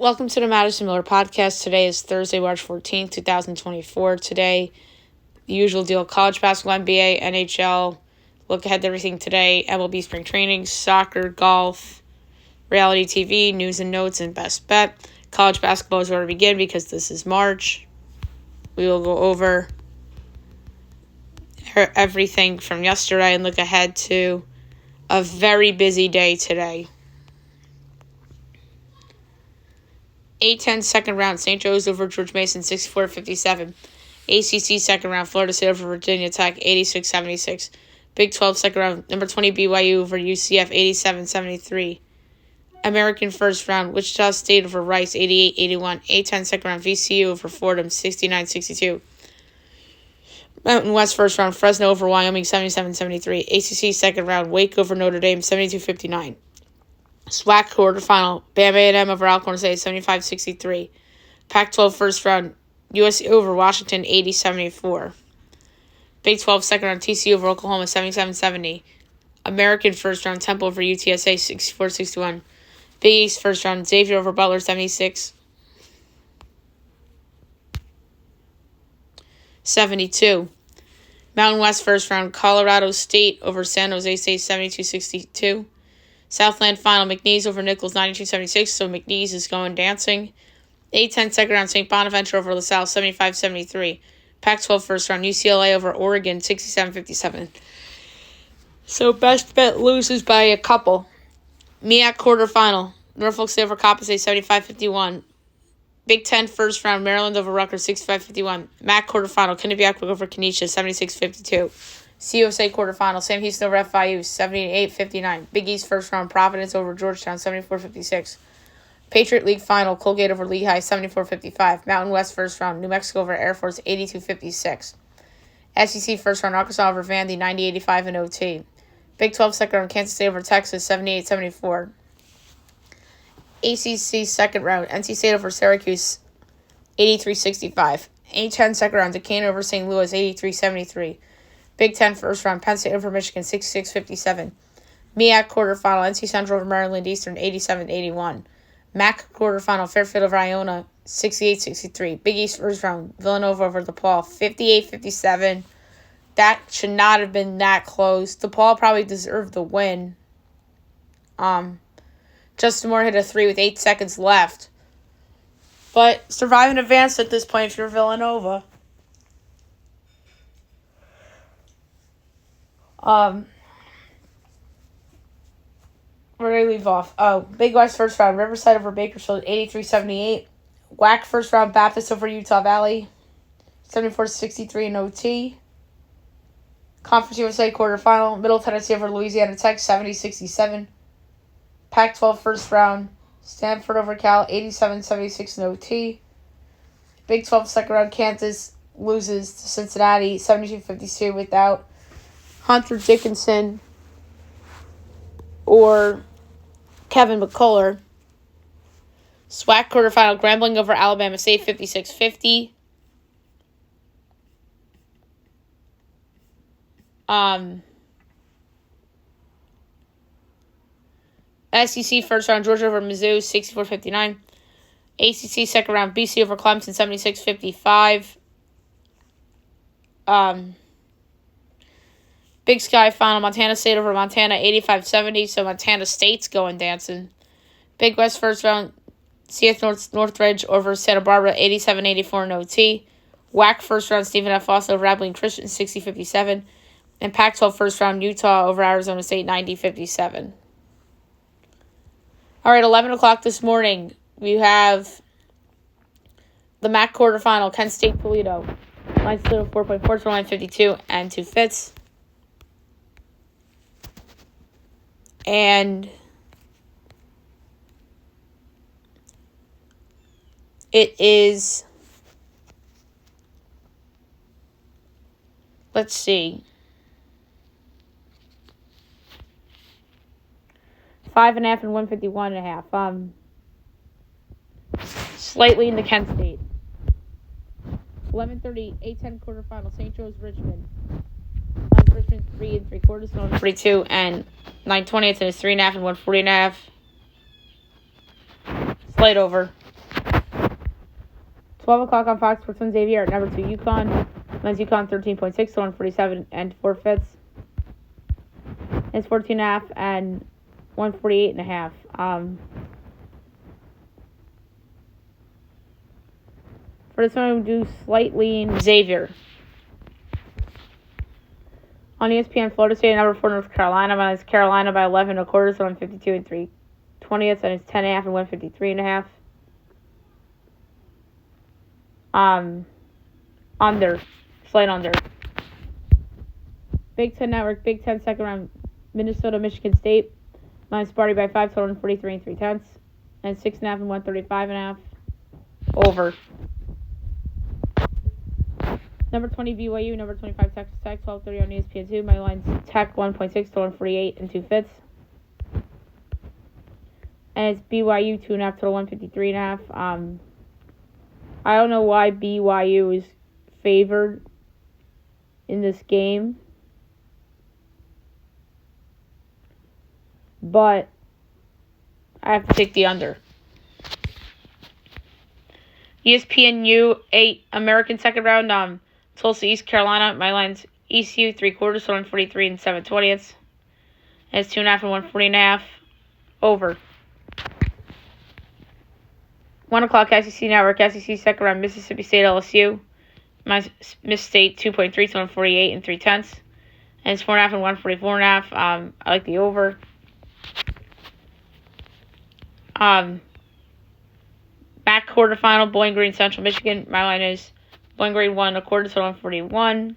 Welcome to the Madison Miller Podcast. Today is Thursday, March 14th, 2024. Today, the usual deal, college basketball, NBA, NHL. Look ahead to everything today. MLB spring training, soccer, golf, reality TV, news and notes, and best bet. College basketball is where to begin because this is March. We will go over everything from yesterday and look ahead to a very busy day today. A-10 second round, St. Joe's over George Mason, 64-57. ACC second round, Florida State over Virginia Tech, 86-76. Big 12 second round, number 20 BYU over UCF, 87-73. American first round, Wichita State over Rice, 88-81. A-10 second round, VCU over Fordham, 69-62. Mountain West first round, Fresno over Wyoming, 77-73. ACC second round, Wake over Notre Dame, 72-59. SWAC quarterfinal, Bama A&M over Alcorn State, 75-63. Pac-12 first round, USC over Washington, 80-74. Big 12 second round, TCU over Oklahoma, 77-70. American first round, Temple over UTSA, 64-61. Big East first round, Xavier over Butler, 76-72. Mountain West first round, Colorado State over San Jose State, 72-62. Southland final, McNeese over Nichols, 92-76, so McNeese is going dancing. A-10 second round, St. Bonaventure over LaSalle, 75-73. Pac-12 first round, UCLA over Oregon, 67-57. So best bet loses by a couple. MEAC quarterfinal, Norfolk State over Coppin State, 75-51. Big 10 first round, Maryland over Rutgers, 65-51. MAC quarterfinal, Kennebec over Kenesha, 76-52. CUSA quarterfinal, Sam Houston over FIU, 78-59. Big East first round, Providence over Georgetown, 74-56. Patriot League final, Colgate over Lehigh, 74-55. Mountain West first round, New Mexico over Air Force, 82-56. SEC first round, Arkansas over Vandy, 90-85 in OT. Big 12 second round, Kansas State over Texas, 78-74. ACC second round, NC State over Syracuse, 83-65. A-10 second round, Duquesne over St. Louis, 83-73. Big 10 first round, Penn State over Michigan, 66-57. MEAC quarterfinal, NC Central over Maryland Eastern, 87-81. MAC quarterfinal, Fairfield over Iona, 68-63. Big East first round, Villanova over DePaul, 58-57. That should not have been that close. DePaul probably deserved the win. Justin Moore hit a 3 with 8 seconds left. But survive and advance at this point if you're Villanova. Where did I leave off? Oh, Big West first round, Riverside over Bakersfield, 83-78. WAC first round, Baptist over Utah Valley, 74-63 in OT. Conference USA quarterfinal, Middle Tennessee over Louisiana Tech, 70-67. Pac-12 first round, Stanford over Cal, 87-76 in OT. Big 12 second round, Kansas loses to Cincinnati, 72-52 without Hunter Dickinson or Kevin McCullough. SWAC quarterfinal, Grambling over Alabama State, 56-50. SEC first round, Georgia over Mizzou, 64-59. ACC second round, BC over Clemson, 76-55. Big Sky final, Montana State over Montana, 85-70, so Montana State's going dancing. Big West first round, CF Northridge over Santa Barbara, 87-84 in OT. WAC first round, Stephen F. Foss over Abilene Christian, 60-57. And Pac-12 first round, Utah over Arizona State, 90-57. All right, 11 o'clock this morning, we have the MAC quarterfinal, Kent State Toledo. Line still 4.4, line 52, and 2 fits. And it is, let's see, 5.5 and 151.5. Slightly into Kent State. 11:30, A-10 quarterfinal, St. Joe's Richmond. Richmond 3 3/4, 142, and 9/20 is 3.5 and 140.5. Slight over. 12 o'clock on Fox Sports 1 Xavier at number 2 UConn. Men's UConn 13.6 to 147 and 4/5. It's 14.5 and 148.5. For this one, we do slight lean Xavier. On ESPN, Florida State, number 4, North Carolina. Minus Carolina by 11 1/4, so 152 and 3/20, and it's 10.5 and 153.5. Under. Slight under. Big Ten Network, Big Ten second round, Minnesota, Michigan State. Minus Sparty by 5, total 143 and 3/10, and 6.5 and 135.5. Over. Number 20 BYU, number 25 Texas Tech, 12:30 on ESPN2. My line's Tech 1.6 to 148 and 2/5. And it's BYU 2.5 total 153.5. I don't know why BYU is favored in this game, but I have to take the under. ESPNU 8 American second round. Tulsa, East Carolina. My line's ECU 3/4, so 143 and 7/20. And it's 2.5 and 140.5. Over. 1 o'clock SEC Network, SEC second round, Mississippi State, LSU. Miss State 2.3 to 148 and 3/10. And it's 4.5 and 144.5. I like the over. Back quarterfinal, Bowling Green, Central Michigan. My line is Bowling Green 1 1/4 to 141.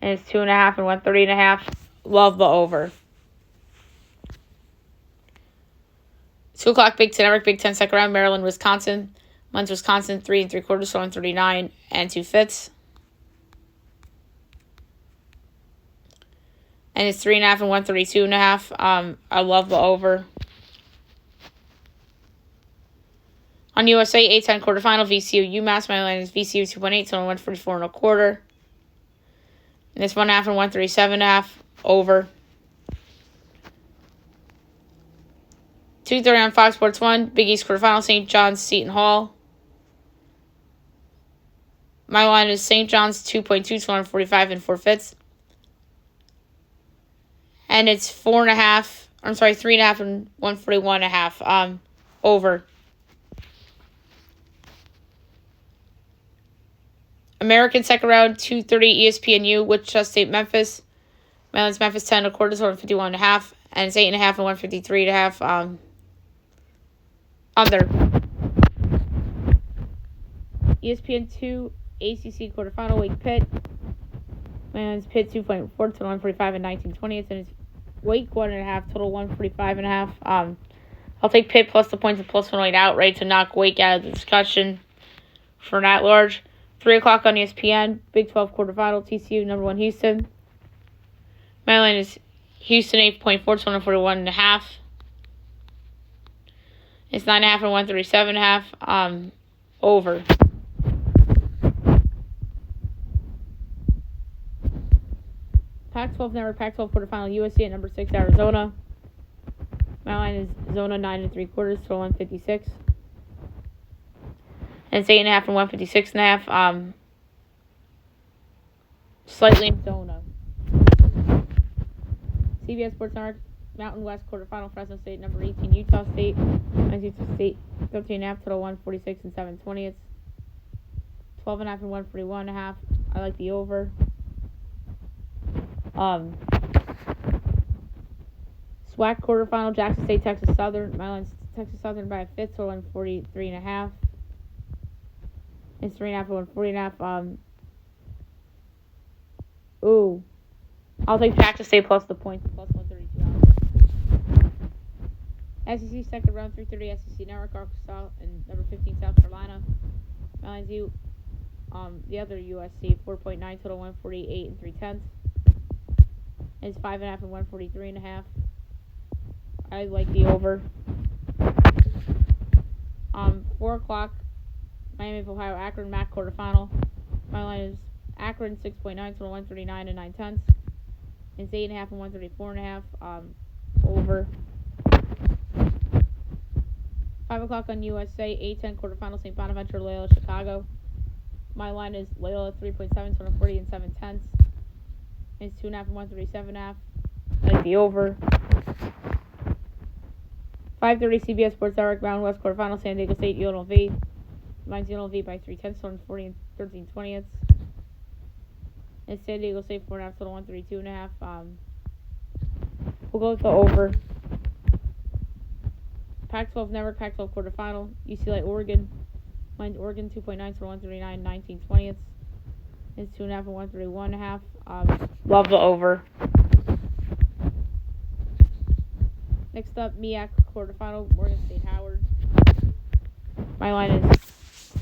And it's 2.5 and 130.5. Love the over. 2 o'clock Big Ten Network, Big Ten second round, Maryland, Wisconsin. Mine's Wisconsin 3 3/4 to 139 and 2/5. And it's 3.5 and 132.5. I love the over. On USA, A10 quarterfinal, VCU UMass. My line is VCU 2.8 to 144 1/4. And it's 1.5 and 137.5. Over. 2:30 on Fox Sports 1, Big East quarterfinal, St. John's, Seton Hall. My line is St. John's 2.2 to 145 and 4/5. And it's 3.5 and 141.5. Over. American second round, 2:30 ESPNU, Wichita State, Memphis. My line's Memphis 10 1/4 to 151.5. And it's 8.5 and 153.5. Under. ESPN2 ACC quarterfinal, Wake Pitt. My line's Pitt 2.4 to 145 and 19/20, and it's Wake 1.5 total 145.5. I'll take Pitt plus the points and plus 108 outright to knock Wake out of the discussion for an at-large. 3 o'clock on ESPN, Big 12 quarterfinal, TCU number 1 Houston. My line is Houston 8.4 to 141.5. It's 9.5 and 137.5. Over. Pac-12 Network, Pac-12 quarterfinal, USC at number 6 Arizona. My line is Zona 9 3/4 to 156. And it's 8.5 and 156.5. Slightly in Zona. CBS Sports Network, Mountain West quarterfinal, Fresno State, number 18, Utah State. Mine's Utah State, 13.5, total 146 and 7/20. 12.5 and 141.5. I like the over. SWAC quarterfinal, Jackson State, Texas Southern. My line's Texas Southern by a fifth, total 143.5. It's 3.5 and 140.5. I'll take Jackson State plus the points, plus 132. SEC second round, 3:30 SEC Network, Arkansas, and number 15 South Carolina. My line's the other USC 4.9 total 148 and 3/10. It's 5.5 and 143.5. I like the over. 4 o'clock Miami of Ohio, Akron, MAC quarterfinal. My line is Akron 6.9 total 139 and 9/10. It's 8.5 and 134.5. Over. 5 o'clock on USA, A10 quarterfinal, St. Bonaventure, Loyola, Chicago. My line is Loyola 3.7, 240 and 7/10. It's 2.5 and 137.5. I like the over. 5:30 CBS Sports Network, Mountain West quarterfinal, San Diego State, UNLV. Mine's UNLV by 3/10, 140 and 13/20. It's San Diego State 4.5, total 132.5. We'll go with the over. Pac-12 Network, Pac-12 quarterfinal, UCLA, Oregon. Mine's Oregon 2.9, total 139, 19/20. It's 2.5 and 131.5. Love the over. Next up, MEAC quarterfinal, Morgan State, Howard. My line is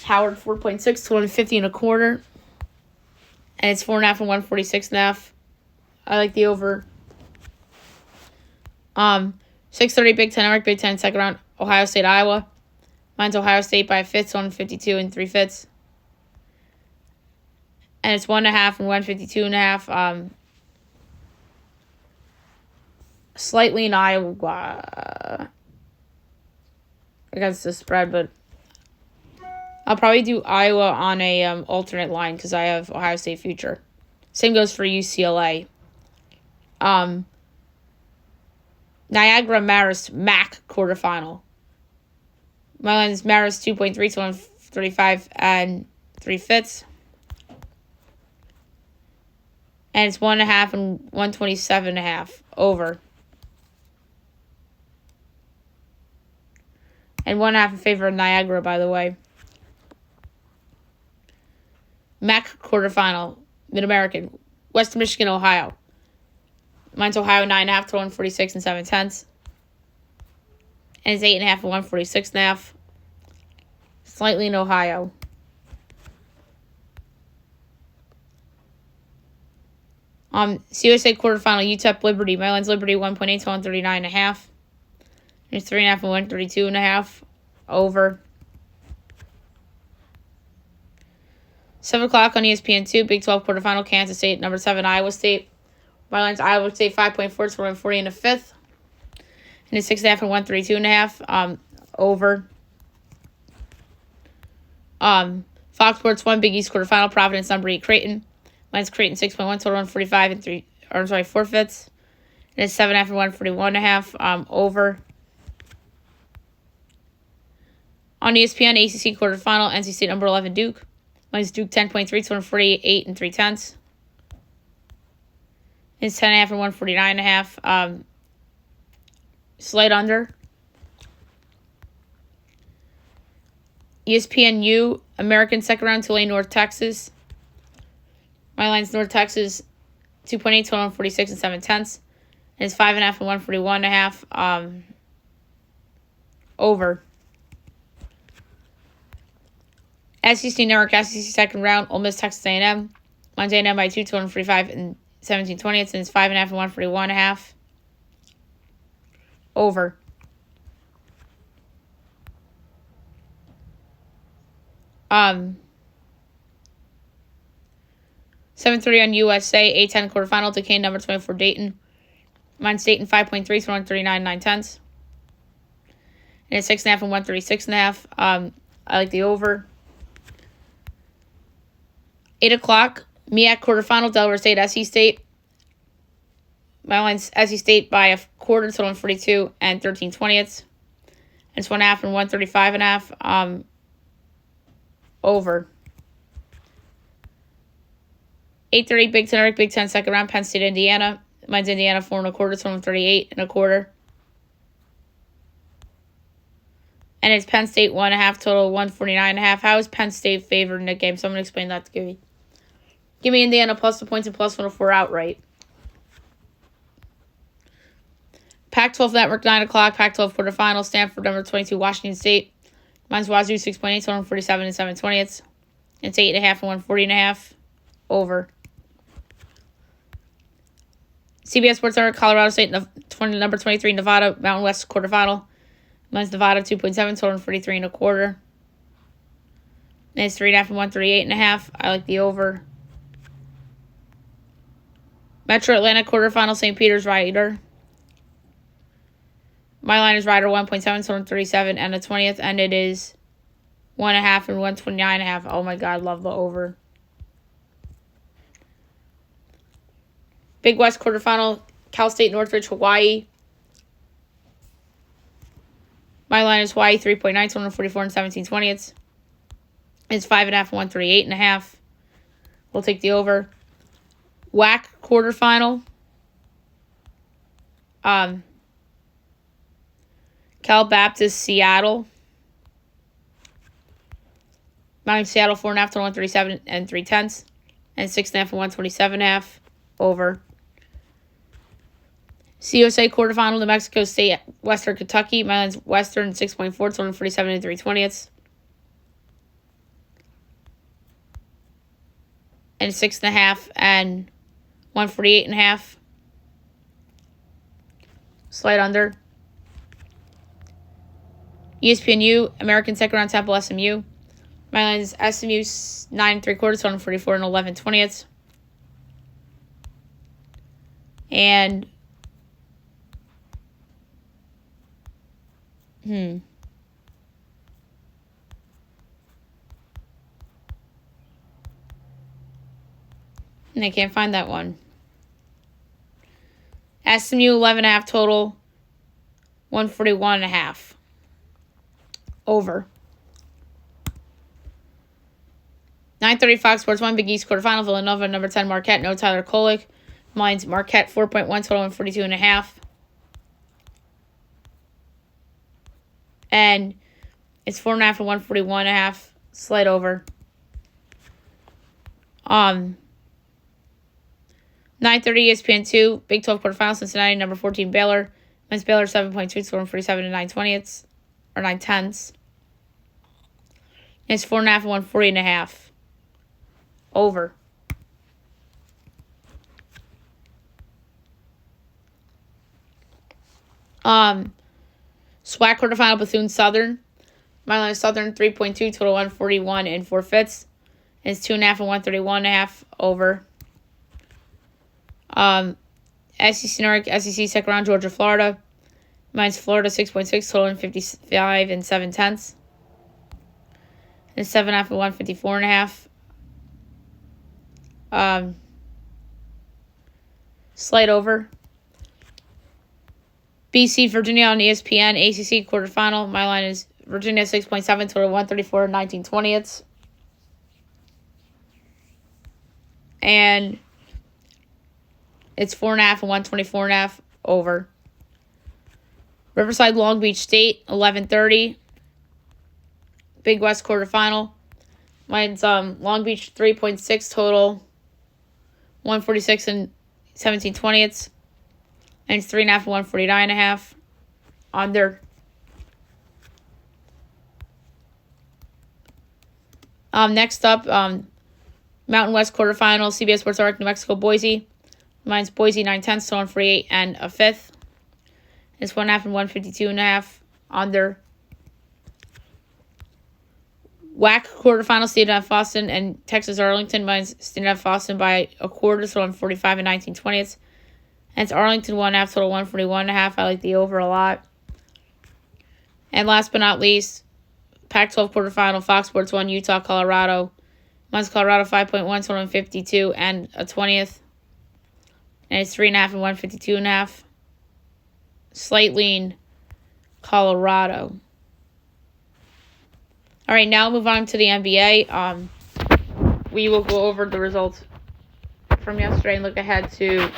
Howard 4.6 to 150 and a quarter. And it's 4.5 and 146.5. I like the over. 6:30 Big Ten Network, Big Ten second round, Ohio State, Iowa. Mine's Ohio State by a fifth, 152 and 3/5. And it's 1.5 and 152.5. Slightly in Iowa against the spread, but I'll probably do Iowa on a alternate line because I have Ohio State future. Same goes for UCLA. Niagara Marist MAC quarterfinal. My line is Marist 2.3 to 135 and 3/5. And it's 1.5 and 127.5 over. And 1.5 in favor of Niagara, by the way. MAC quarterfinal, Mid-American, Western Michigan, Ohio. Mine's Ohio 9.5 to 146 and 7/10. And it's 8.5 and 146.5. Slightly in Ohio. CUSA quarterfinal, UTEP Liberty. My line's Liberty 1.8 to 139.5. And it's 3.5 and 132.5 over. 7 o'clock on ESPN2, Big 12 quarterfinal, Kansas State, number 7, Iowa State. My line's Iowa State 5.4 to 140 and a fifth. And it's 6.5 and 132.5 over. Fox Sports 1, Big East quarterfinal, Providence, number 8, Creighton. Mine's Creighton 6.1, total 145 and 4/5. And it's 7.5 and 141.5 over. On ESPN, ACC quarterfinal, NC State number 11, Duke. Mine's Duke 10.3 to 148 and 3/10. It's 10.5 and 149.5. Slight under. ESPNU, American second round, Tulane, North Texas. My line's North Texas 2.8 to 146 and 7/10. And it's 5.5 and 141.5 over. SEC Network, SEC second round, Ole Miss, Texas A&M. Mine's A&M by 2 to 145 and 17/20. And it's 5.5 and 141.5 over. Um, 7:30 on USA, A10 quarterfinal, Duquesne number 24, Dayton. Mine's Dayton 5.3 to 139 9/10. And it's 6.5 and 136.5. I like the over. 8 o'clock, MEAC quarterfinal, Delaware State, SC State. My line's SC State by a quarter to 142 and 13/20. It's 1.5 and 135.5 over. 8:30 Big Ten, Big Ten second round, Penn State, Indiana. Mine's Indiana 4.25 to 138 and a quarter. And it's Penn State 1.5, total 149.5. How is Penn State favored in the game? So I'm going to explain that to Gibby. Give me Indiana plus the points and plus 104 outright. Pac-12 Network, 9 o'clock. Pac-12 quarterfinal, Stanford, number 22, Washington State. Mine's Wazoo 6.8 to 147 and 7/20. It's 8.5 and 140.5 over. CBS Sports Network, Colorado State, number 23, Nevada, Mountain West quarterfinal. Mine's Nevada 2.7, total 43 and a quarter. And it's 3.5 and 138.5. I like the over. Metro Atlanta quarterfinal, St. Peter's, Rider. My line is Rider 1.7, so 137 and a 20th, and it is 1.5 and 129.5. Oh my God, love the over. Big West quarterfinal, Cal State Northridge, Hawaii. My line is Hawaii 3.9, so 144 and 17/20. It's 5.5 and 138.5. We'll take the over. WAC quarterfinal. Cal Baptist Seattle. Mine Seattle 4.5 to 137 and 3/10, and 6.5 and 127.5 over. CUSA quarterfinal, New Mexico State, Western Kentucky. My line's Western 6.4 to 147 and 3/20, and 6.5 and 148.5. Slight under. ESPNU, American second round Temple SMU. My line is SMU 9 3/4 to 144 and 11/20. And and I can't find that one. SMU 11.5 total, 141.5. Over. 9:30 Fox Sports 1 Big East quarterfinal, Villanova number 10 Marquette, no Tyler Kolek. Mine's Marquette 4.1 total, 142.5. And it's 4.5 and 141.5. Slight over. 9:30 ESPN2 Big 12 quarterfinal, Cincinnati number 14 Baylor. Mine's Baylor 7.2 total, 147 and 9/20 or 9/10. And it's 4.5 and 140.5. Over. SWAC quarterfinal, Bethune Southern. My line is Southern 3.2 total, 141 and 4/5. And it's 2.5 and 131.5. Over. SEC North, SEC second round, Georgia, Florida. Mine's Florida 6.6 total, and 55 and 7/10. And 7.5 and 154.5. Slight over. BC, Virginia on ESPN, ACC quarterfinal. My line is Virginia 6.7 total, 134 and 19/20. And it's 4.5 and 124.5. Over. Riverside, Long Beach State, 11:30. Big West quarterfinal. Mine's Long Beach 3.6 total, 146 and 17/20. And it's 3.5 and 149.5. Under. Next up, Mountain West quarterfinal, CBS Sports Arc, New Mexico, Boise. Mine's Boise 9/10, so 148 and a 5th. It's 1.5 and 152.5. Under. WAC quarterfinal, State of Boston and Texas Arlington. Mine's State of Boston by a quarter, so 145 and 19/20. And it's Arlington 1.5 total, 141.5. I like the over a lot. And last but not least, Pac-12 quarterfinal, Fox Sports 1, Utah, Colorado. Mine's Colorado 5.1 total, 152 and a 20th. And it's 3.5 and 152.5. Slight lean, Colorado. All right, now move on to the NBA. We will go over the results from yesterday and look ahead to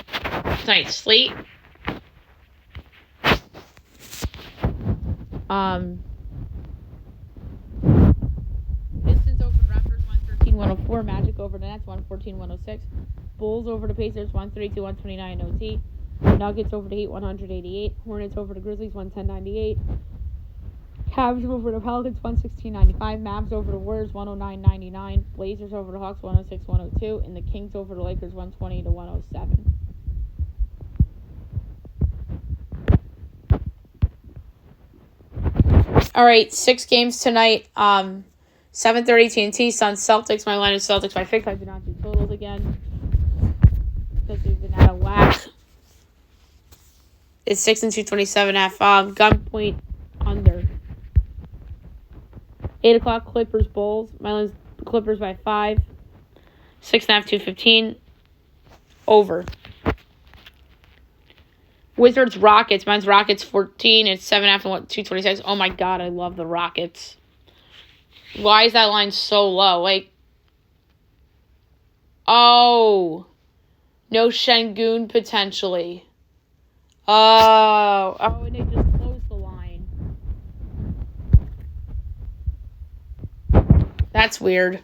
tonight's slate. Pistons over Raptors 113-104. Magic over the Nets 114-106. Bulls over the Pacers 132-129 OT. Nuggets over the Heat 188. Hornets over the Grizzlies 110-98. Cavs over the Pelicans 116-95. Mavs over the Warriors 109-99. Blazers over the Hawks 106-102. And the Kings over the Lakers 120-107. All right, 6 games tonight. 7:30 TNT, Suns, Celtics. My line is Celtics by 6. I do not do totals again because we've been out of whack. is 6 and 227.5. Gunpoint under. 8 o'clock, Clippers, Bulls. My line's Clippers by 5. 6.5, 215. Over. Wizards, Rockets. Mine's Rockets 14. It's 7.5 and 226. Oh my god, I love the Rockets. Why is that line so low? Like, oh, no Şengün potentially. Oh, and they just closed the line. That's weird.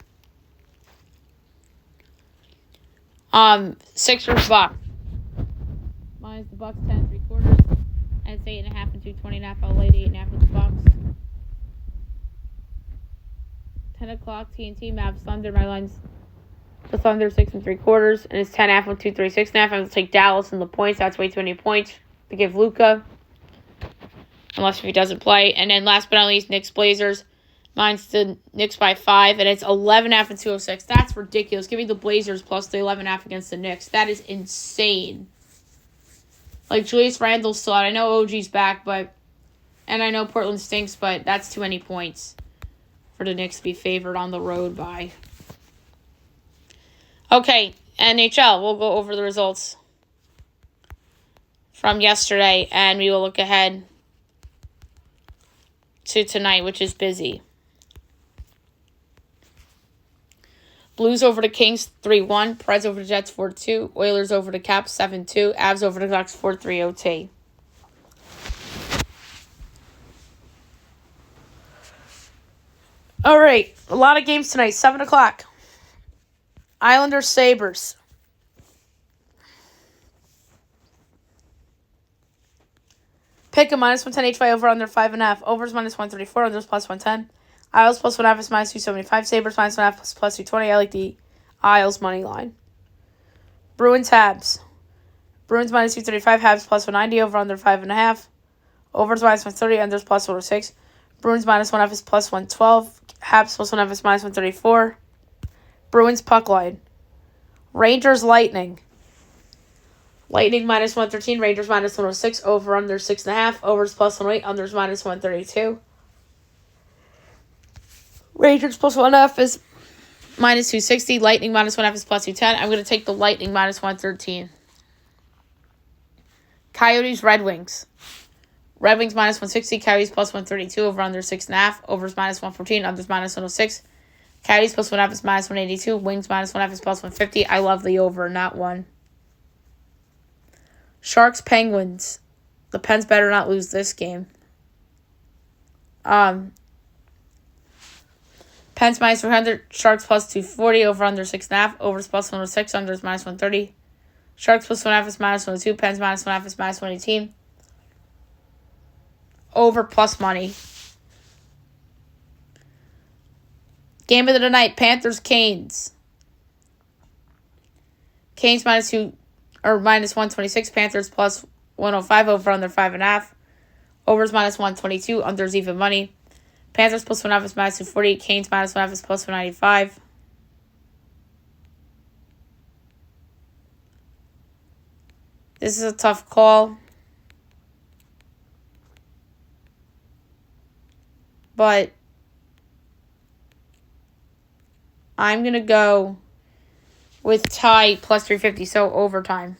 Sixers, Bucks. Mine's the Bucks 10 3/4. And it's 8.5 and 220.5. I'll lay 8.5 with the Bucks. 10 o'clock, TNT, Mavs, Thunder. My line's the Thunder 6 and 3/4. And it's 10.5 and 236.5. I'm going to take Dallas in the points. That's way too many points to give Luka. Unless if he doesn't play. And then last but not least, Knicks, Blazers. Mine's the Knicks by 5. And it's 11.5 and 206. That's ridiculous. Give me the Blazers plus the 11.5 against the Knicks. That is insane. Like, Julius Randle's still out. I know OG's back, and I know Portland stinks, but that's too many points for the Knicks to be favored on the road by. Okay, NHL. We'll go over the results from yesterday, and we will look ahead to tonight, which is busy. Blues over the Kings 3-1. Preds over the Jets 4-2. Oilers over the Caps 7-2. Avs over the Ducks 4-3 OT. All right, a lot of games tonight. 7 o'clock. Islanders, Sabres. Pick a minus 110 HY over under 5.5. Overs minus 134. Unders plus 110. Isles plus 1.5 is minus 275. Sabres minus 1.5 plus 220. I like the Isles money line. Bruins, Habs. Bruins minus 235. Habs plus 190. Over under 5.5. Overs minus 130. Unders plus 106. Bruins minus 1.5 is plus 112. Habs plus 1.5 is minus 134. Bruins puck line. Rangers, Lightning. Lightning minus 113. Rangers minus 106. Over under 6.5. Overs plus 108. Unders minus 132. Rangers plus 1.5 is minus 260. Lightning minus 1.5 is plus 210. I'm going to take the Lightning minus 113. Coyotes, Red Wings. Red Wings minus 160. Coyotes plus 132. Over under 6.5. Overs minus 114. Unders minus 106. Coyotes plus 1.5 is minus 182. Wings minus 1.5 is plus 150. I love the over in that one. Sharks, Penguins. The Pens better not lose this game. Pens minus 100, Sharks plus 240, over under 6.5, overs plus 106, unders minus 130. Sharks plus 1.5 is minus 102, Pens minus 1.5 is minus 118. Over plus money. Game of the night, Panthers, Canes. Canes minus 126, Panthers plus 105, over under 5.5. Overs minus 122, unders even money. Panthers plus 1.5 is minus 240. Canes minus 1.5 is plus 195. This is a tough call. But I'm going to go with tie plus 350, so overtime.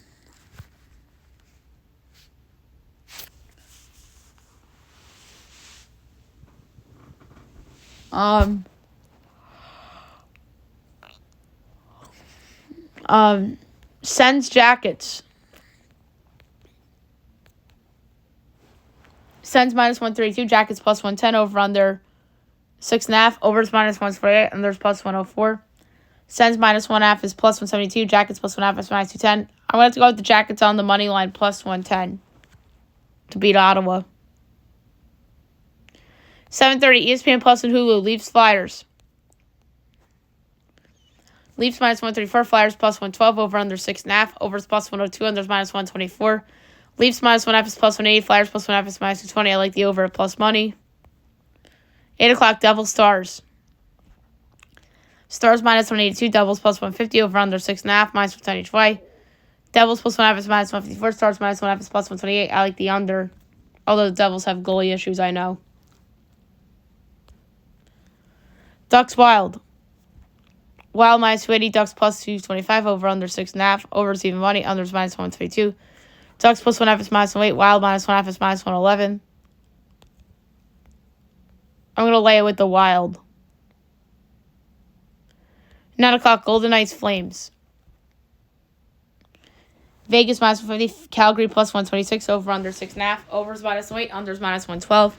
Sens, Jackets. Sens minus 132, Jackets plus 110, over under 6.5, overs minus 148, unders plus 104. Sens minus 1.5 is plus 172, Jackets plus 1.5 is minus 210. I'm going to have to go with the Jackets on the money line plus 110 to beat Ottawa. 7:30, ESPN Plus and Hulu, Leafs, Flyers. Leafs minus 134, Flyers plus 112, over under 6.5, overs plus 102, unders minus 124. Leafs minus 1.5 is plus 180, Flyers plus 1.5 is minus 220. I like the over at plus money. 8 o'clock, Devils, Stars. Stars minus 182, Devils plus 150, over under 6.5, minus 110 each way. Devils plus 1.5 is minus 154. Stars minus 1.5 is plus 128. I like the under. Although the Devils have goalie issues, I know. Ducks Wild. Wild minus 280. Ducks plus 225. Over under 6.5. Over is even money. Under is minus 122. Ducks plus 1.5 is minus 108. Wild minus 1.5 is minus 111. I'm going to lay it with the Wild. 9 o'clock, Golden Knights Flames. Vegas minus 150. Calgary plus 126. Over under 6.5. Over is minus 108. Under is minus 112.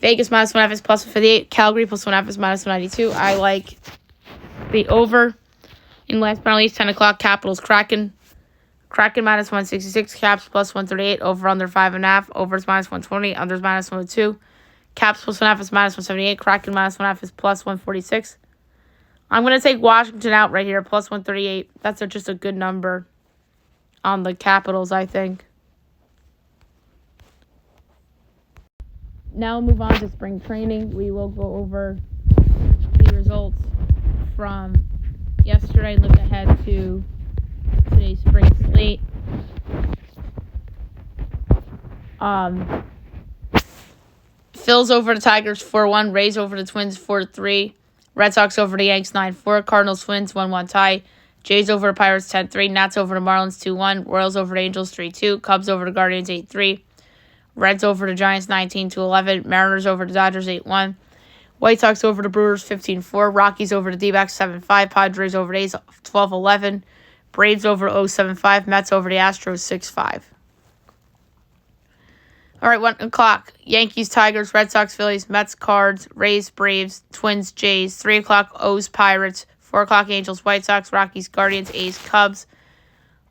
Vegas minus 1.5 is plus 158. Calgary plus 1.5 is minus 192. I like the over. In last but not least, 10 o'clock, Capitals Kraken. Kraken minus 166. Caps plus 138. Over under 5.5. Over is minus 120. Under is minus 102. Caps plus 1.5 is minus 178. Kraken minus 1.5 is plus 146. I'm going to take Washington out right here, plus 138. That's just a good number on the Capitals, I think. Now we'll move on to spring training. We will go over the results from yesterday and look ahead to today's spring slate. Phils over the Tigers 4-1. Rays over the Twins 4-3. Red Sox over the Yanks 9-4. Cardinals Twins 1-1 tie. Jays over the Pirates 10-3. Nats over the Marlins 2-1. Royals over the Angels 3-2. Cubs over the Guardians 8-3. Reds over the Giants 19-11. Mariners over the Dodgers 8-1. White Sox over the Brewers 15-4. Rockies over the D-backs 7-5. Padres over the A's 12-11. Braves over 0-7-5. Mets over the Astros 6-5. All right, 1 o'clock. Yankees, Tigers, Red Sox, Phillies, Mets, Cards, Rays, Braves, Twins, Jays. 3 o'clock, O's, Pirates. 4 o'clock, Angels, White Sox, Rockies, Guardians, A's, Cubs.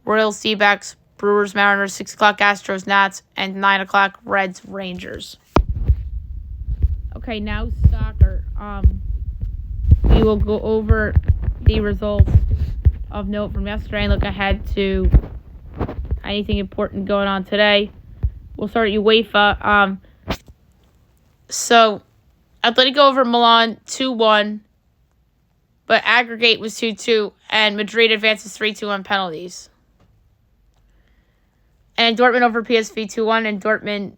Royals, D-backs, Brewers, Mariners. 6 o'clock, Astros, Nats. And 9 o'clock, Reds, Rangers. Okay, now soccer. We will go over the results of note from yesterday and look ahead to anything important going on today. We'll start at UEFA. So, Atletico over Milan 2-1, but aggregate was 2-2, and Madrid advances 3-2 on penalties. And Dortmund over PSV 2-1, and Dortmund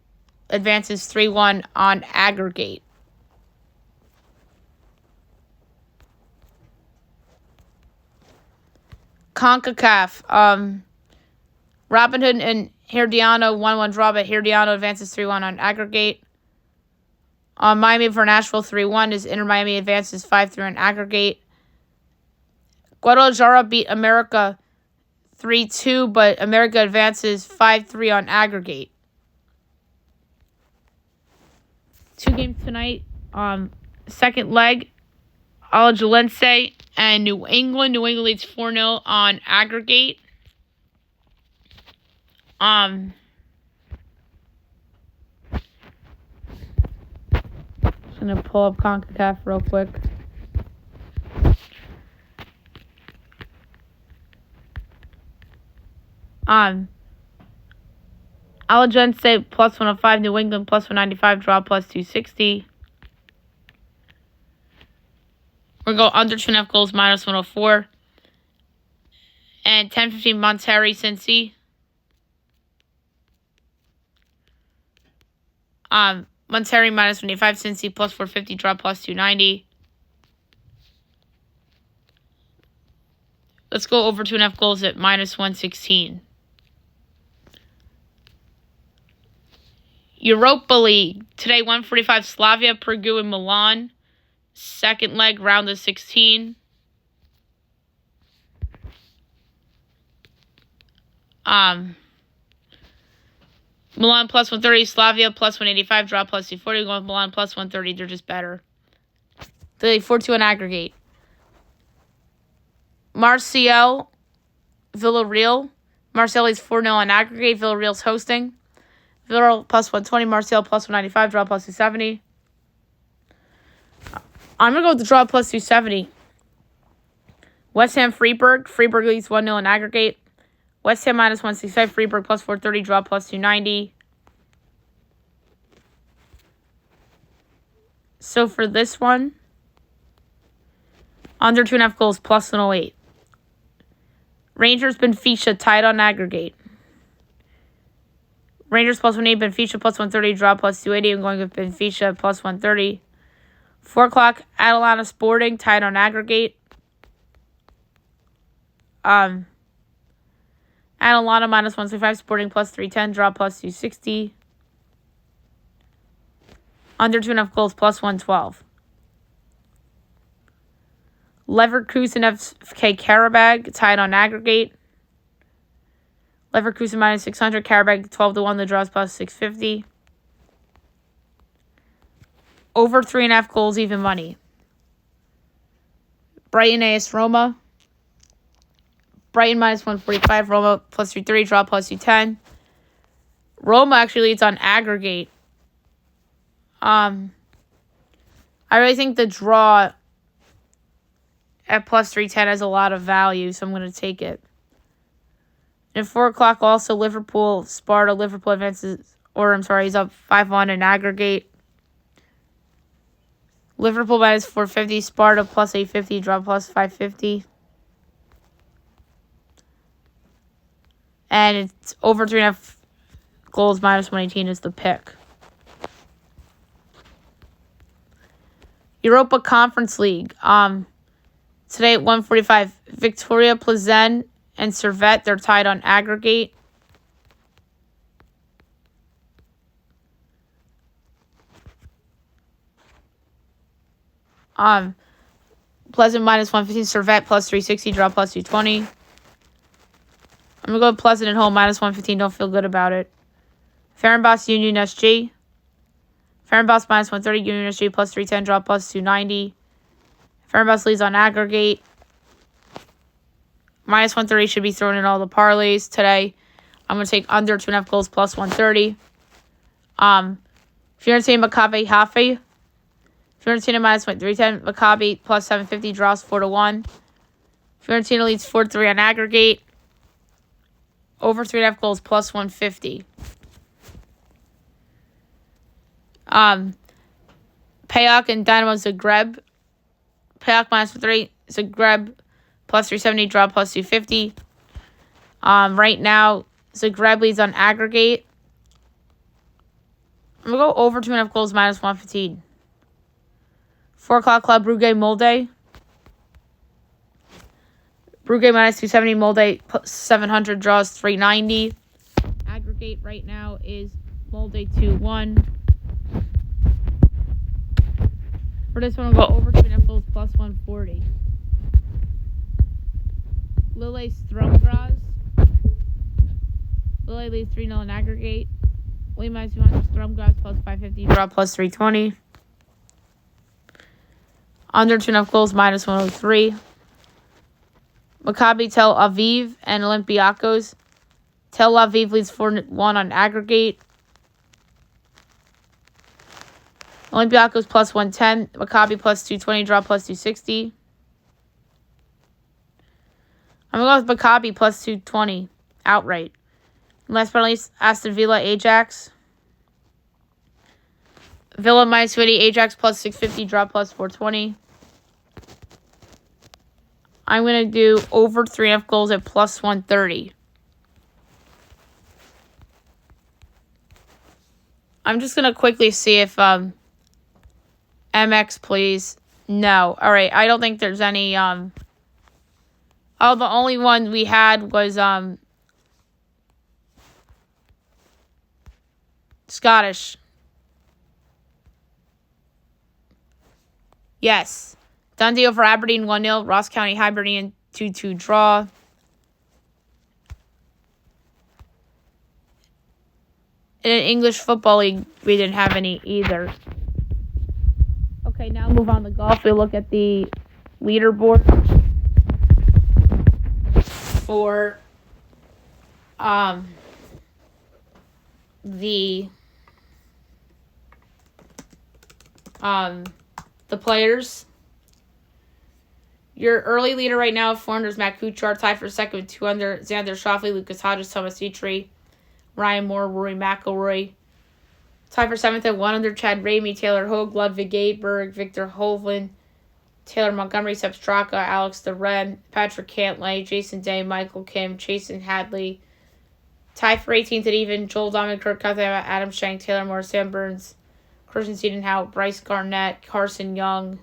advances 3-1 on aggregate. CONCACAF. Robin Hood and Herediano 1-1 draw, but Herediano advances 3-1 on aggregate. Miami for Nashville 3-1 as Inter Miami advances 5-3 on aggregate. Guadalajara beat America 3-2, but America advances 5-3 on aggregate. 2 games tonight. Second leg, Alajuelense and New England. New England leads 4-0 on aggregate. Just gonna pull up CONCACAF real quick. Alajuelense plus 105, New England plus 195, draw plus 260. We're going to go under 2.5 goals, minus 104. And 10-15 Monterrey, Cincy. Monterrey minus 185, Cincy plus 450, draw plus 290. Let's go over 2.5 goals at minus 116. Europa League. Today, 1:45, Slavia, Prague, and Milan. Second leg, round of 16. Milan plus 130, Slavia plus 185, draw plus 240. Going with Milan plus 130, they're just better. The 4-2 on aggregate. Marseille, Villarreal. Marseille is 4-0 on aggregate. Villarreal's hosting. Villarreal plus 120, Marseille plus 195, draw plus 270. I'm going to go with the draw plus 270. West Ham, Freiburg. Freiburg leads 1-0 on aggregate. West Ham minus 165, Freiburg plus 430, draw plus 290. So for this one, under 2.5 goals plus 108. Rangers, Benfica, tied on aggregate. Rangers plus 180, Benfica plus 130, draw plus 280. I'm going with Benfica plus 130. 4 o'clock, Atalanta Sporting, tied on aggregate. Atalanta minus 165, Sporting plus 310, draw plus 260. Under 2.5 goals plus 112. Leverkusen FK Karabag, tied on aggregate. Leverkusen minus 600, Karabag 12-1, the draws plus 650. Over 3.5 goals, even money. Brighton AS Roma. Brighton minus 145, Roma plus 330, draw plus 210. Roma actually leads on aggregate. I really think the draw at plus 310 has a lot of value, so I'm going to take it. And at 4 o'clock, also Liverpool, Sparta. Liverpool advances, he's up 5-1 in aggregate. Liverpool minus 450, Sparta plus 850, draw plus 550. And it's over 3.5 goals, minus 118 is the pick. Europa Conference League. Today at 1:45, Victoria Plzen and Servette, they're tied on aggregate. Pleasant minus 115, Servette plus 360, draw plus 220. I'm going to go with Pleasant at home, minus 115. Don't feel good about it. Fehrenbach Union SG. Fehrenbach minus 130, Union SG plus 310, draw plus 290. Fehrenbach leads on aggregate. Minus 130 should be thrown in all the parlays today. I'm going to take under 2.5 goals plus 130. Fiorentina Maccabi Haifa. Fiorentina minus 310. Maccabi plus 750, draws 4-1. Fiorentina leads 4-3 on aggregate. Over 3.5 goals plus 150. Payok and Dynamo Zagreb. Payok minus 3, Zagreb plus 370, draw plus 250. Right now, Zagreb leads on aggregate. I'm going to go over 2.5 goals, minus 115. 4 o'clock, Club Brugge Molde. Brugge minus 270, Molde plus 700, draws 390. Aggregate right now is Molde 2-1. For this one, we'll go over 2.5 goals plus 140. Lille Stromgras. Lille leads 3-0 in aggregate. Lille minus 200, Stromgras plus 550, draw plus 320. Under 2.5 goals, minus 103. Maccabi Tel Aviv and Olympiacos. Tel Aviv leads 4-1 on aggregate. Olympiacos plus 110. Maccabi plus 220. Draw plus 260. I'm going to go with Maccabi plus 220 outright. And last but not least, Aston Villa Ajax. Villa minus 280. Ajax plus 650. Draw plus 420. I'm going to do over 3.5 goals at plus 130. I'm just going to quickly see if MX plays. No. All right. I don't think there's any. The only one we had was Scottish. Yes. Dundee over Aberdeen 1-0. Ross County Hibernian 2-2 draw. In an English Football League, we didn't have any either. Okay, now move on to golf. We look at the leaderboard for the players. Your early leader right now, 400 is Matt Kuchar, tied for second with 200. Xander Schauffele, Lucas Hodges, Thomas Dietrich, Ryan Moore, Rory McIlroy. Tied for seventh at 100, Chad Ramey, Taylor Hogue, Ludwig Gateberg, Victor Hovland, Taylor Montgomery, Seb Straka, Alex DeRen, Patrick Cantlay, Jason Day, Michael Kim, Jason Hadley. Tie for 18th and even, Joel Domingue, Kurt Cuthbert, Adam Schenk, Taylor Moore, Sam Burns, Christian Siedenhout, Bryce Garnett, Carson Young,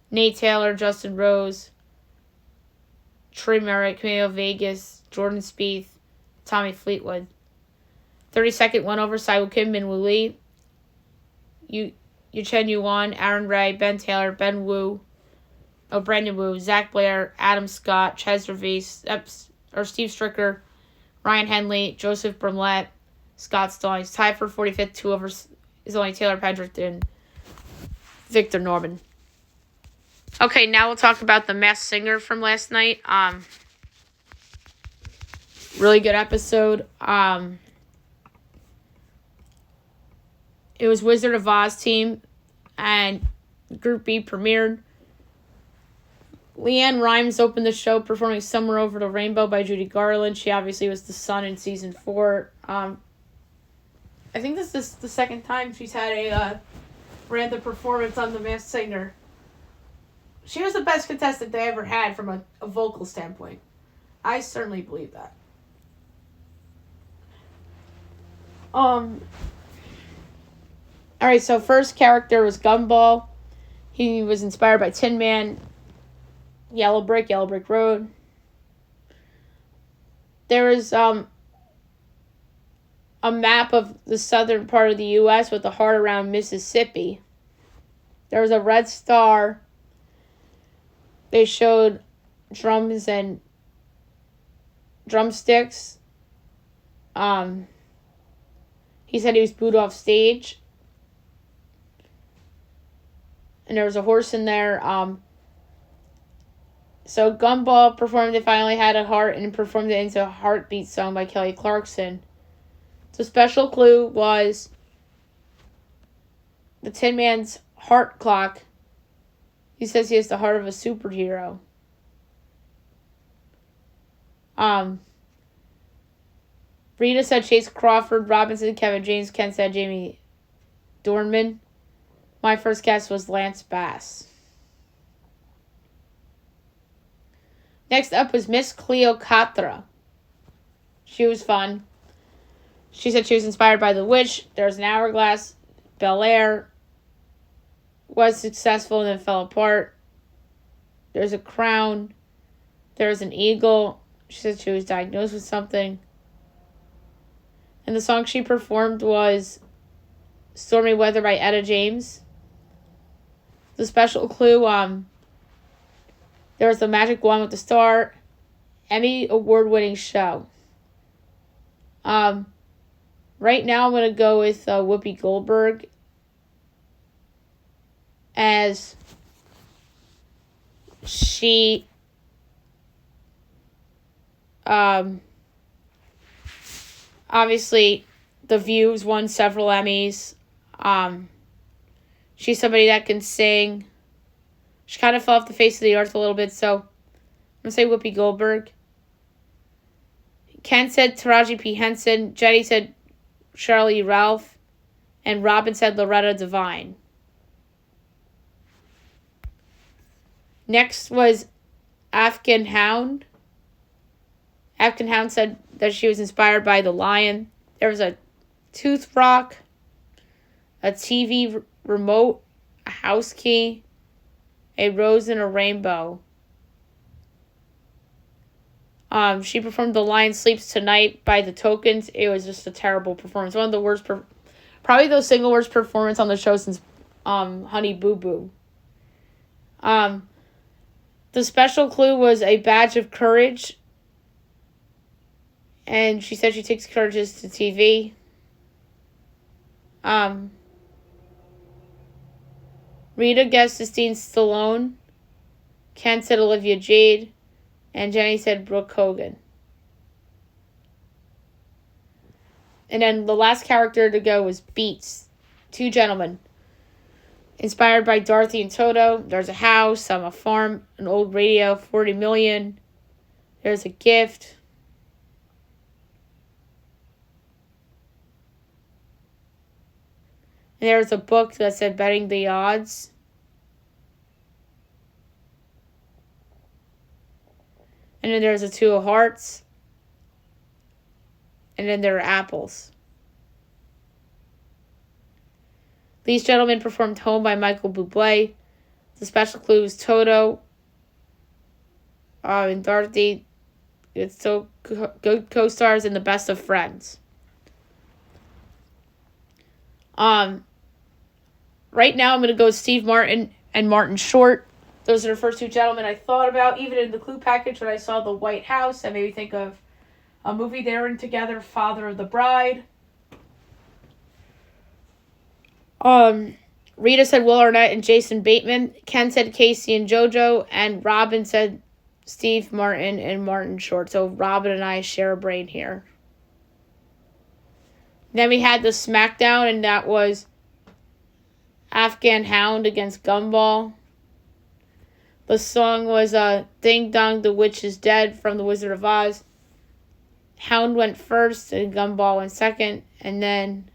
Nate Taylor, Justin Rose, Trey Merritt, Camilo Vegas, Jordan Spieth, Tommy Fleetwood. 32nd went over, Siwoo Kim, Min Woo Lee, Yuchen Yuan, Aaron Ray, Ben Taylor, Brandon Wu, Zach Blair, Adam Scott, Ches Reese, Steve Stricker, Ryan Henley, Joseph Brumlett, Scott Stallings. Tied for 45th, 2 over is only Taylor Pendrick and Victor Norman. Okay, now we'll talk about the Masked Singer from last night. Really good episode. It was Wizard of Oz team, and Group B premiered. Leanne Rimes opened the show performing Somewhere Over the Rainbow by Judy Garland. She obviously was the Sun in season 4. I think this is the second time she's had a random performance on The Masked Singer. She was the best contestant they ever had from a vocal standpoint. I certainly believe that. Alright, so first character was Gumball. He was inspired by Tin Man, Yellow Brick Road. There is a map of the southern part of the U.S. with a heart around Mississippi. There was a red star. They showed drums and drumsticks. He said he was booed off stage. And there was a horse in there. So Gumball performed If I Only Had a Heart and performed it into a Heartbeat song by Kelly Clarkson. The special clue was the Tin Man's heart clock. He says he has the heart of a superhero. Rita said Chase Crawford, Robinson, Kevin James, Ken said Jamie Dornan. My first guess was Lance Bass. Next up was Miss Cleopatra. She was fun. She said she was inspired by The Witch. There's an hourglass. Bel Air was successful and then fell apart. There's a crown. There's an eagle. She said she was diagnosed with something. And the song she performed was Stormy Weather by Etta James. The special clue, there was the Magic Wand with the Star, Emmy award-winning show. Right now I'm going to go with Whoopi Goldberg as she obviously The View's won several Emmys. She's somebody that can sing. She kind of fell off the face of the earth a little bit, so I'm going to say Whoopi Goldberg. Ken said Taraji P. Henson. Jenny said Shirley Ralph. And Robin said Loretta Devine. Next was Afghan Hound. Afghan Hound said that she was inspired by The Lion. There was a tooth rock, a TV remote, a house key, a rose and a rainbow. She performed The Lion Sleeps Tonight by The Tokens. It was just a terrible performance. One of the worst, probably the single worst performance on the show since Honey Boo Boo. The special clue was a badge of courage. And she said she takes courages to TV. Rita guessed Justine Stallone. Ken said Olivia Jade. And Jenny said Brooke Hogan. And then the last character to go was Beats. 2 gentlemen. Inspired by Dorothy and Toto. There's a house, a farm, an old radio, 40 million. There's a gift. And there was a book that said Betting the Odds. And then there's a 2 of hearts. And then there are apples. These gentlemen performed Home by Michael Bublé. The special clue is Toto and Dorothy. It's so good co-stars and the best of friends. Right now I'm going to go Steve Martin and Martin Short. Those are the first 2 gentlemen I thought about. Even in the clue package when I saw the White House, that made me think of a movie they were in together, Father of the Bride. Rita said Will Arnett and Jason Bateman. Ken said Casey and JoJo. And Robin said Steve Martin and Martin Short. So Robin and I share a brain here. Then we had the SmackDown, and that was Afghan Hound against Gumball. The song was Ding Dong, the Witch is Dead from The Wizard of Oz. Hound went first and Gumball went second. And then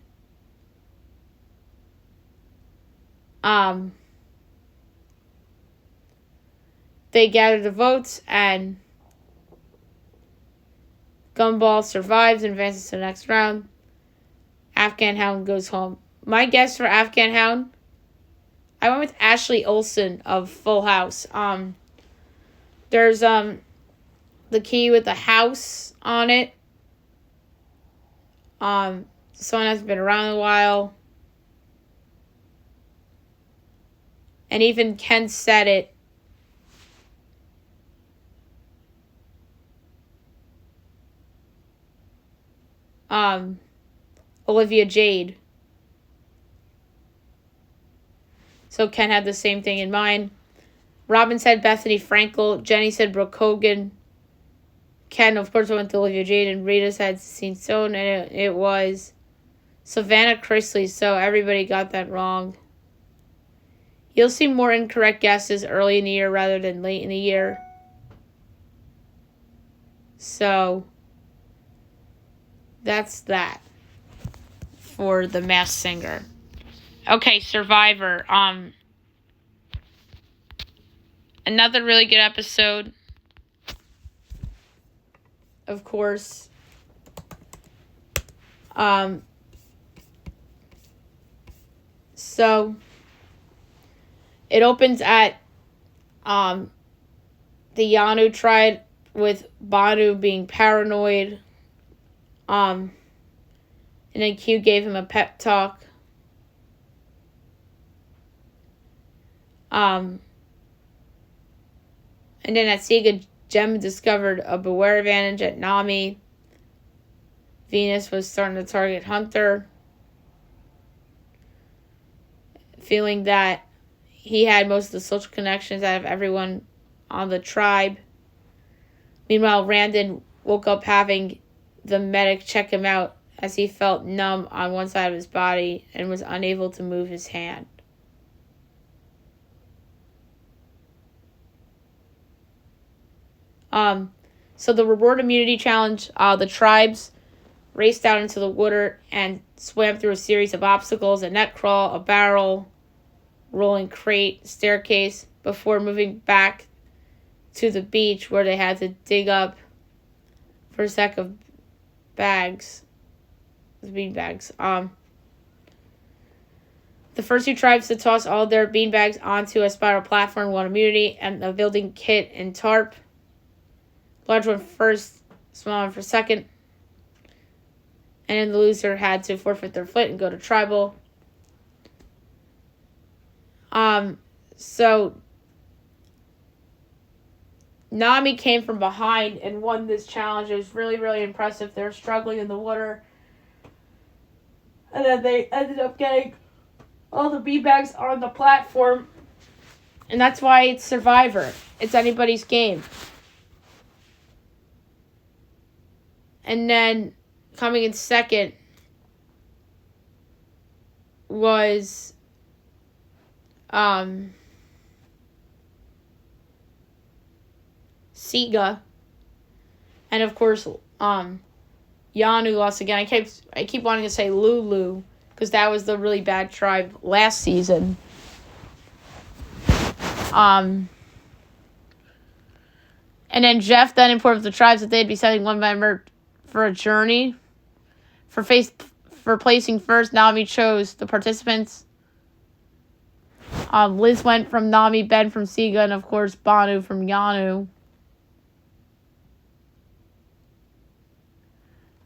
they gathered the votes, and Gumball survives and advances to the next round. Afghan Hound goes home. My guess for Afghan Hound, I went with Ashley Olsen of Full House. There's the key with the house on it. The song hasn't been around a while. And even Ken said it. Olivia Jade. So Ken had the same thing in mind. Robin said Bethany Frankel. Jenny said Brooke Hogan. Ken, of course, went to Olivia Jade. And Rita said Cecile Stone. And it was Savannah Chrisley. So everybody got that wrong. You'll see more incorrect guesses early in the year rather than late in the year. So that's that for The Masked Singer. Okay, Survivor. Another really good episode. Of course. So it opens at the Yanu tried with Banu being paranoid. And then Q gave him a pep talk. And then at Sega, Gem discovered a Beware advantage at Nami. Venus was starting to target Hunter, feeling that he had most of the social connections out of everyone on the tribe. Meanwhile, Randon woke up having the medic check him out as he felt numb on one side of his body and was unable to move his hand. So the reward immunity challenge, the tribes raced out into the water and swam through a series of obstacles, a net crawl, a barrel, rolling crate, staircase, before moving back to the beach where they had to dig up for a sack of bags. Bean bags. The first 2 tribes to toss all their bean bags onto a spiral platform won immunity and a building kit and tarp. Large one first, small one for second. And then the loser had to forfeit their foot and go to tribal. So Nami came from behind and won this challenge. It was really, really impressive. They were struggling in the water. And then they ended up getting all the beanbags on the platform. And that's why it's Survivor. It's anybody's game. And then coming in second was Sega. And of course, Yanu lost again. I keep wanting to say Lulu because that was the really bad tribe last season. And then Jeff then informed the tribes that they'd be sending one member for a journey. For placing first, Nami chose the participants. Liz went from Nami, Ben from Siga, and of course Banu from Yanu.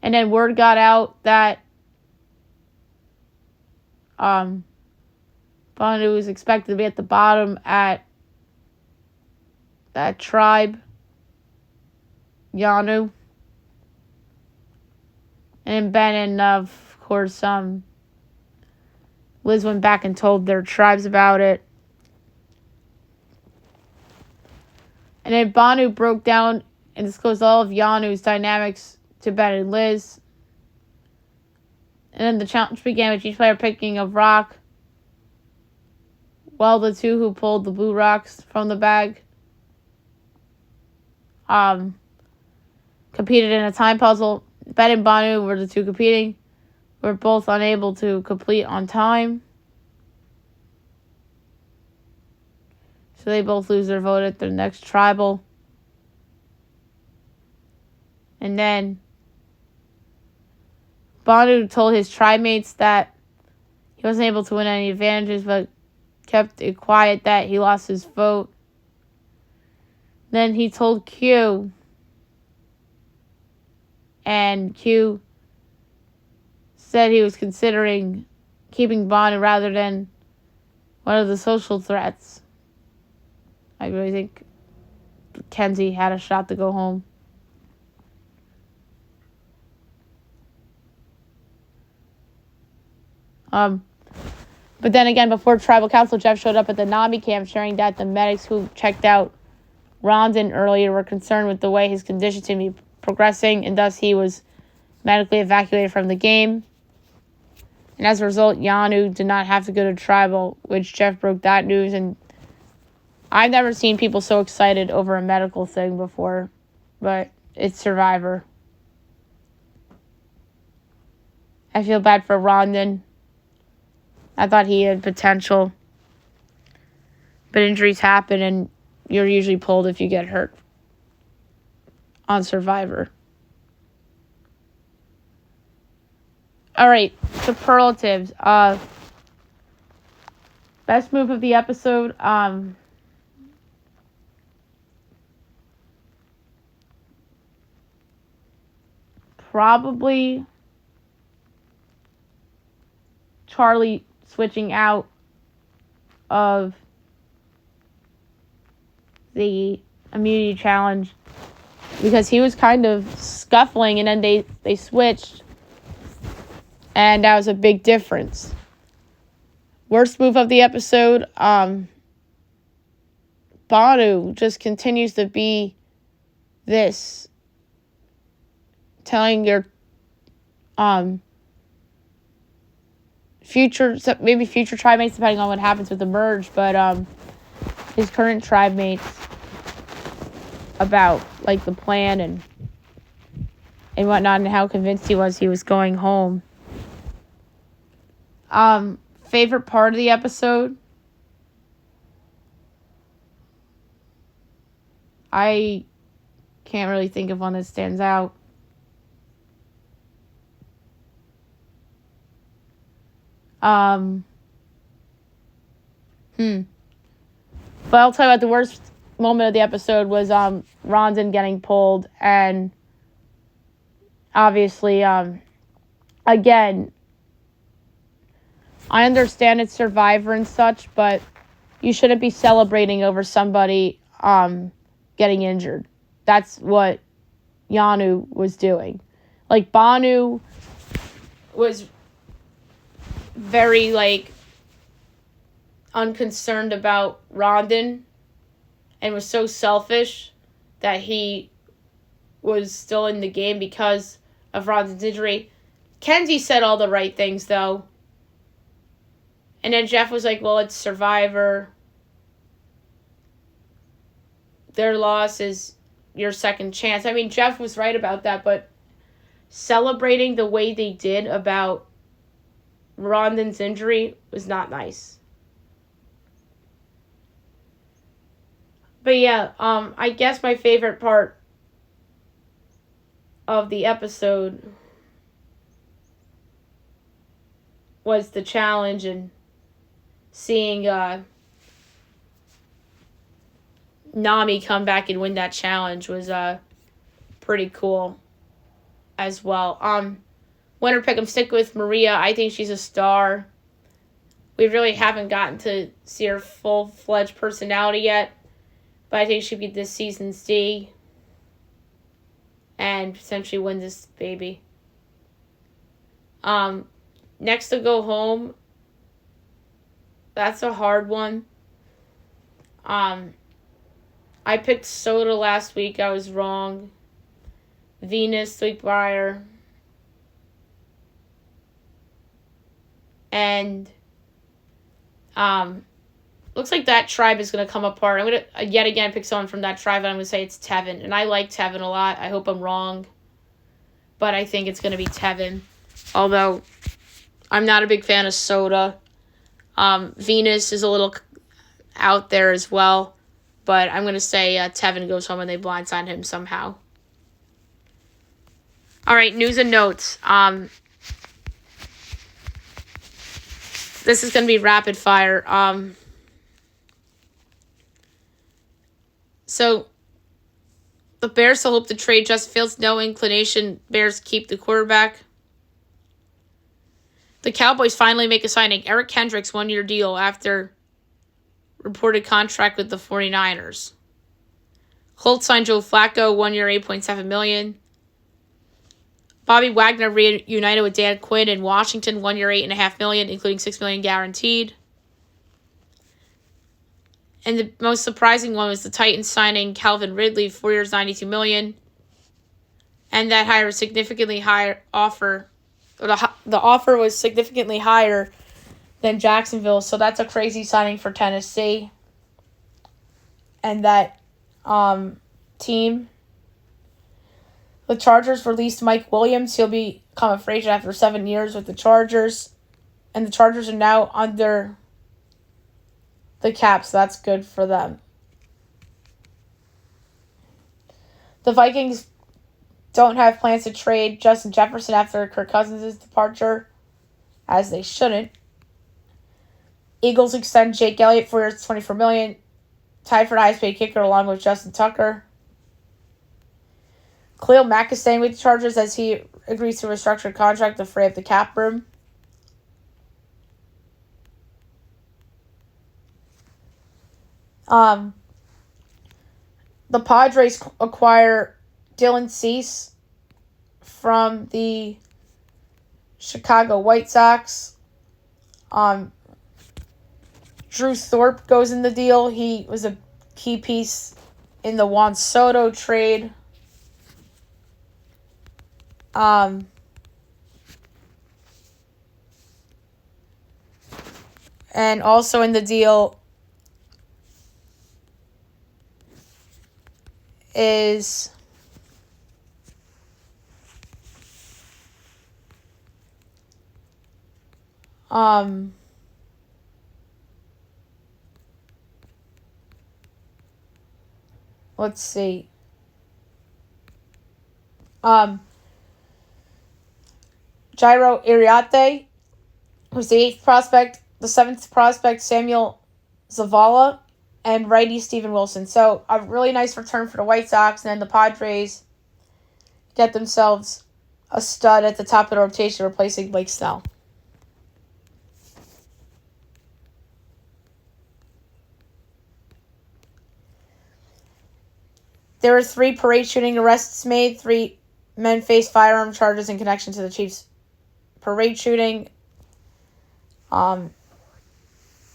And then word got out that Banu was expected to be at the bottom at that tribe, Yanu. And Ben and, of course, Liz went back and told their tribes about it. And then Banu broke down and disclosed all of Yanu's dynamics to Ben and Liz. And then the challenge began with each player picking a rock, while the two who pulled the blue rocks from the bag competed in a time puzzle. Ben and Banu were the two competing. Were both unable to complete on time. So they both lose their vote at their next tribal. And then Banu told his tribe mates that he wasn't able to win any advantages, but kept it quiet that he lost his vote. Then he told Q, and Q said he was considering keeping Banu rather than one of the social threats. I really think Kenzie had a shot to go home. But then again, before Tribal Council, Jeff showed up at the Nami camp, sharing that the medics who checked out Rondon earlier were concerned with the way his condition seemed to be progressing, and thus he was medically evacuated from the game. And as a result, Yanu did not have to go to Tribal, which Jeff broke that news. And I've never seen people so excited over a medical thing before, but it's Survivor. I feel bad for Rondon. I thought he had potential. But injuries happen, and you're usually pulled if you get hurt on Survivor. All right, superlatives. Best move of the episode. Probably Charlie switching out of the immunity challenge, because he was kind of scuffling, and then they switched, and that was a big difference. Worst move of the episode, Banu just continues to be this, telling your future tribe mates, depending on what happens with the merge, but his current tribe mates about like the plan and whatnot, and how convinced he was going home. Favorite part of the episode, I can't really think of one that stands out. But I'll tell you about the worst moment of the episode was Rondon getting pulled, and obviously, again, I understand it's Survivor and such, but you shouldn't be celebrating over somebody getting injured. That's what Yanu was doing. Like, Banu was very, unconcerned about Rondon and was so selfish that he was still in the game because of Rondon's injury. Kenzie said all the right things, though. And then Jeff was like, well, it's Survivor. Their loss is your second chance. I mean, Jeff was right about that, but celebrating the way they did about Rondon's injury was not nice. But yeah, I guess my favorite part of the episode was the challenge and seeing Nami come back and win that challenge was pretty cool as well. Winner pick, I'm sticking with Maria. I think she's a star. We really haven't gotten to see her full-fledged personality yet, but I think she'll be this season's D and potentially win this baby. Next to go home, that's a hard one. I picked Soda last week. I was wrong. Venus the week prior. And looks like that tribe is going to come apart. I'm going to yet again pick someone from that tribe, and I'm going to say it's Tevin. And I like Tevin a lot. I hope I'm wrong. But I think it's going to be Tevin. Although I'm not a big fan of Soda. Venus is a little out there as well. But I'm going to say Tevin goes home and they blindside him somehow. All right, news and notes. This is going to be rapid fire. So, the Bears still hope to trade Justin Fields. No inclination. Bears keep the quarterback. The Cowboys finally make a signing. Eric Kendricks, 1-year deal after reported contract with the 49ers. Colts signed Joe Flacco, 1 year, $8.7 million. Bobby Wagner reunited with Dan Quinn in Washington, 1 year, $8.5 million, including $6 million guaranteed. And the most surprising one was the Titans signing Calvin Ridley, 4 years, $92 million. And that higher significantly higher offer. The offer was significantly higher than Jacksonville, so that's a crazy signing for Tennessee. And that team. The Chargers released Mike Williams. He'll become a free agent after 7 years with the Chargers. And the Chargers are now under the cap, so that's good for them. The Vikings don't have plans to trade Justin Jefferson after Kirk Cousins' departure, as they shouldn't. Eagles extend Jake Elliott 4 years, $24 million, tied for the highest paid kicker along with Justin Tucker. Khalil Mack is staying with the Chargers as he agrees to a restructured contract to free up the cap room. The Padres acquire Dylan Cease from the Chicago White Sox. Drew Thorpe goes in the deal. He was a key piece in the Juan Soto trade. And also in the deal is let's see. Jairo Iriarte, who's the 8th prospect, the 7th prospect, Samuel Zavala, and righty Steven Wilson. So a really nice return for the White Sox, and then the Padres get themselves a stud at the top of the rotation, replacing Blake Snell. There were 3 parade shooting arrests made. 3 men faced firearm charges in connection to the Chiefs' parade shooting.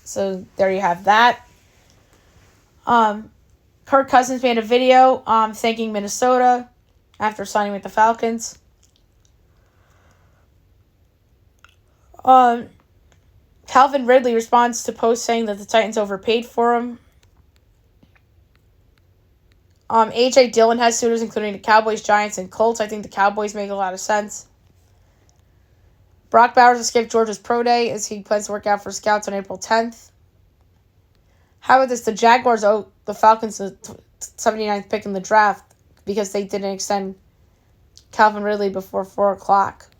So there you have that. Kirk Cousins made a video thanking Minnesota after signing with the Falcons. Calvin Ridley responds to posts saying that the Titans overpaid for him. A.J. Dillon has suitors, including the Cowboys, Giants, and Colts. I think the Cowboys make a lot of sense. Brock Bowers escaped Georgia's pro day as he plans to work out for scouts on April 10th. How about this? The Jaguars owe the Falcons the 79th pick in the draft because they didn't extend Calvin Ridley before 4 o'clock.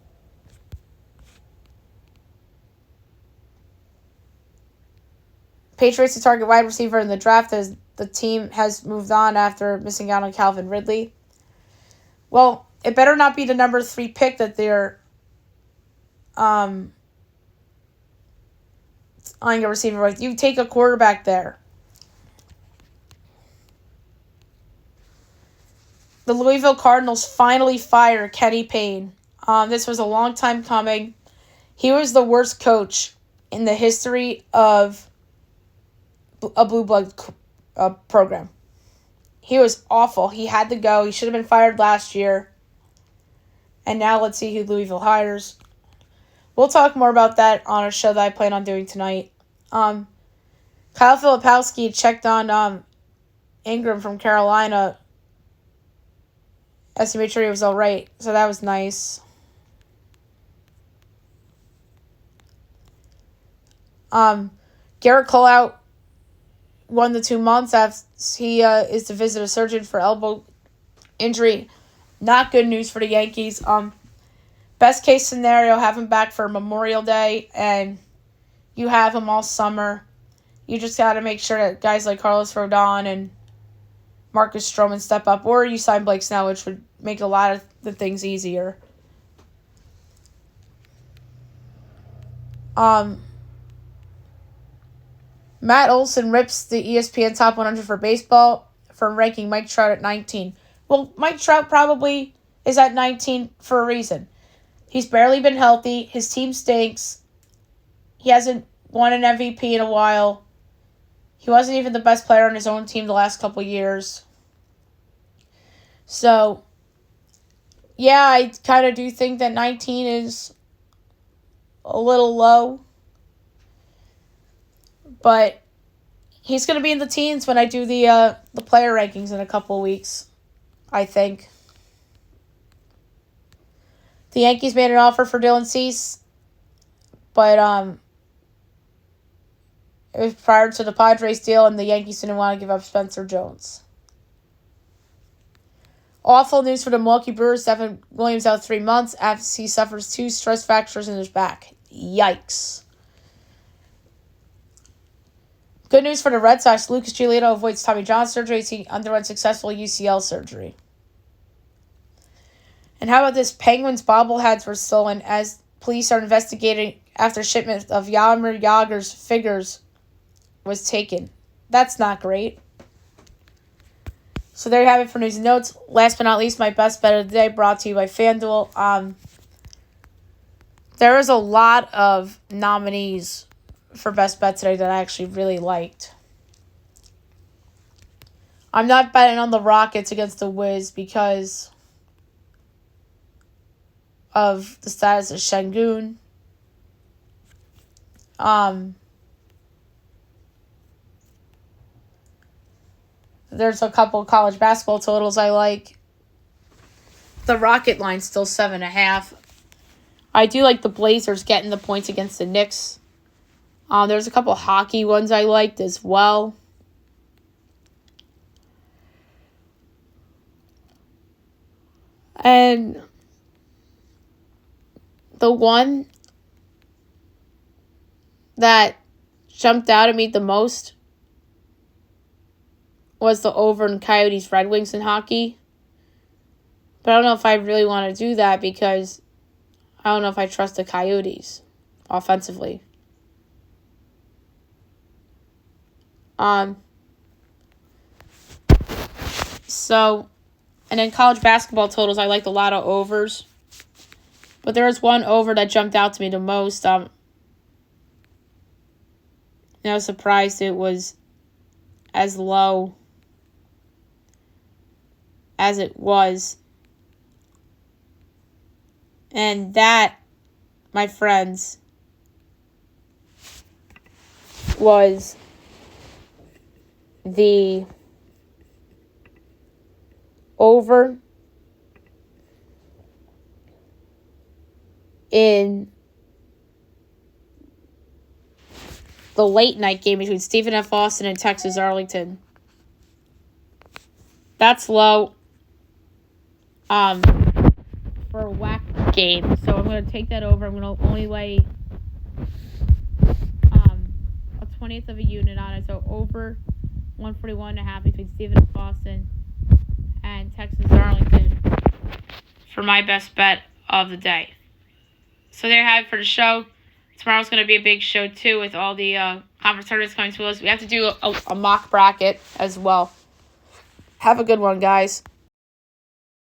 Patriots to target wide receiver in the draft as the team has moved on after missing out on Calvin Ridley. Well, it better not be the number 3 pick that they're eyeing a receiver with. You take a quarterback there. The Louisville Cardinals finally fire Kenny Payne. This was a long time coming. He was the worst coach in the history of a blue blood program. He was awful. He had to go. He should have been fired last year. And now let's see who Louisville hires. We'll talk more about that on a show that I plan on doing tonight. Kyle Filipowski checked on Ingram from Carolina as he made sure he was all right. So that was nice. Garrett Cole out 1 to 2 months after he is to visit a surgeon for elbow injury. Not good news for the Yankees. Best case scenario, have him back for Memorial Day, and you have him all summer. You just got to make sure that guys like Carlos Rodon and Marcus Stroman step up, or you sign Blake Snell, which would make a lot of the things easier. Matt Olson rips the ESPN Top 100 for baseball for ranking Mike Trout at 19. Well, Mike Trout probably is at 19 for a reason. He's barely been healthy. His team stinks. He hasn't won an MVP in a while. He wasn't even the best player on his own team the last couple years. So, yeah, I kind of do think that 19 is a little low. But he's going to be in the teens when I do the player rankings in a couple of weeks, I think. The Yankees made an offer for Dylan Cease, but it was prior to the Padres deal, and the Yankees didn't want to give up Spencer Jones. Awful news for the Milwaukee Brewers. Devin Williams out 3 months after he suffers 2 stress fractures in his back. Yikes. Good news for the Red Sox. Lucas Giolito avoids Tommy John surgery as he underwent successful UCL surgery. And how about this? Penguins bobbleheads were stolen as police are investigating after shipment of Jaromir Jagr's figures was taken. That's not great. So there you have it for news and notes. Last but not least, my best bet of the day brought to you by FanDuel. There is a lot of nominees for best bet today that I actually really liked. I'm not betting on the Rockets against the Wiz because of the status of Şengün. There's a couple college basketball totals I like. The Rocket line's still 7.5. I do like the Blazers getting the points against the Knicks. There's a couple hockey ones I liked as well. And the one that jumped out at me the most was the over in Coyotes Red Wings in hockey. But I don't know if I really want to do that because I don't know if I trust the Coyotes offensively. So, and then college basketball totals, I liked a lot of overs. But there was one over that jumped out to me the most. I was surprised it was as low as it was. And that, my friends, was the over in the late night game between Stephen F. Austin and Texas Arlington. That's low for a whack game. So I'm going to take that over. I'm going to only lay a 20th of a unit on it. So over 141.5 between Stephen F. Austin and Texas Arlington for my best bet of the day. So there you have it for the show. Tomorrow's going to be a big show, too, with all the conference tournaments coming to us. We have to do a mock bracket as well. Have a good one, guys.